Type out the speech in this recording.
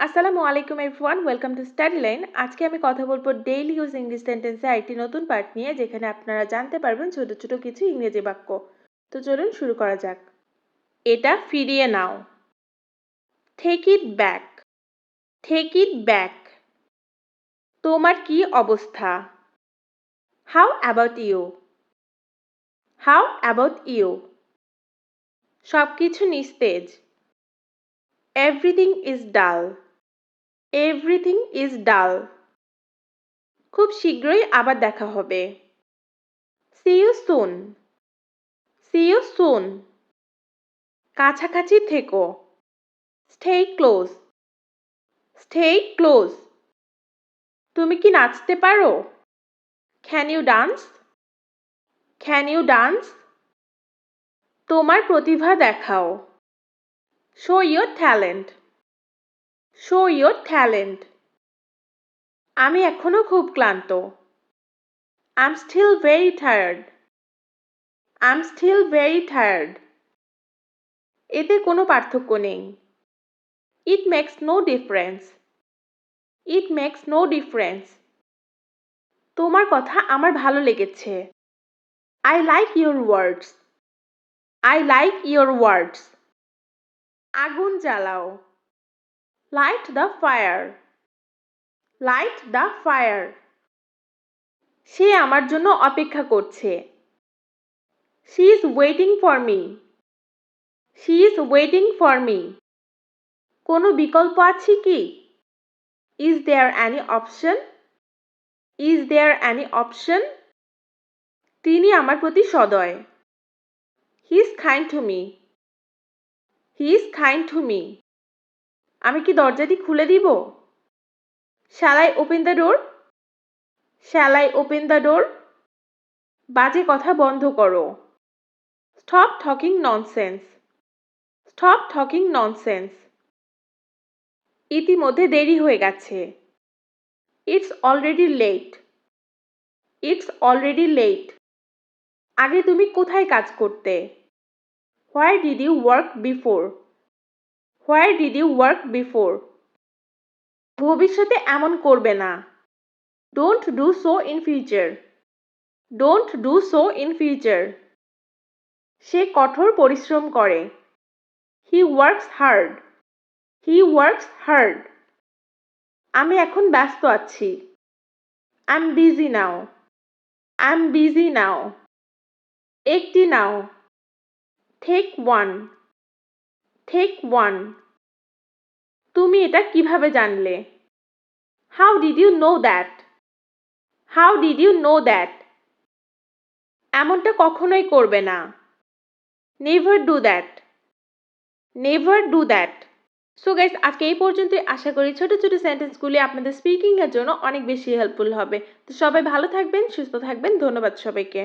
আসসালামু আলাইকুম everyone, welcome to স্টাডিলাইন। আজকে আমি কথা বলবো ডেইলি ইউজ ইংলিশ সেন্টেন্সের একটি নতুন পার্ট নিয়ে, যেখানে আপনারা জানতে পারবেন ছোট ছোট কিছু ইংরেজি বাক্য। তো চলুন শুরু করা যাক। এটা ফিরিয়ে নাও। Take it back. Take it back. তোমার কি অবস্থা? How about you? How about you? সবকিছু নিস্তেজ। Everything is dull. Everything is dull. খুব শীঘ্রই আবার দেখা হবে। See you soon. See you soon. কাছাকাছি থেকো। Stay close. Stay close. তুমি কি নাচতে পারো? Can you dance? Can you dance? তোমার প্রতিভা দেখাও। Show your talent. Show your talent. আমি এখনো খুব ক্লান্ত। I'm still very tired. I'm still very tired. এতে কোনো পার্থক্য নেই। It makes no difference. It makes no difference. তোমার কথা আমার ভালো লেগেছে। I like your words. I like your words. আগুন জ্বালাও। Light the fire. Light the fire. সে আমার জন্য অপেক্ষা করছে। She is waiting for me. She is waiting for me. কোনো বিকল্প আছে কি? Is there any option? Is there any option? তিনি আমার প্রতি সদয়। He is kind to me. He is kind to me. আমি কি দরজাটি খুলে দিব? Shall I open the door? Shall I open the door? বাজে কথা বন্ধ করো। Stop talking nonsense. Stop talking nonsense. ইতিমধ্যে দেরি হয়ে গেছে। It's already late. It's already late. আগে তুমি কোথায় কাজ করতে? Where did you work before? Where did you work before? ভবিষ্যতে এমন করবে না। Don't do so in future. Don't do so in future. সে কঠোর পরিশ্রম করে। He works hard. He works hard. আমি এখন ব্যস্ত আছি। I'm busy now. I'm busy now. একটি নাও। Take one. Take one. তুমি এটা কিভাবে জানলে? How did you know that? How did you know that? এমনটা কখনোই করবে না। Never do that. Never do that. So guys, আজকে এই পর্যন্তই। আশা করি ছোট ছোট সেন্টেন্সগুলি আপনাদের স্পিকিং এর জন্য অনেক বেশি হেল্পফুল হবে। তো সবাই ভালো থাকবেন, সুস্থ থাকবেন। ধন্যবাদ সবাইকে।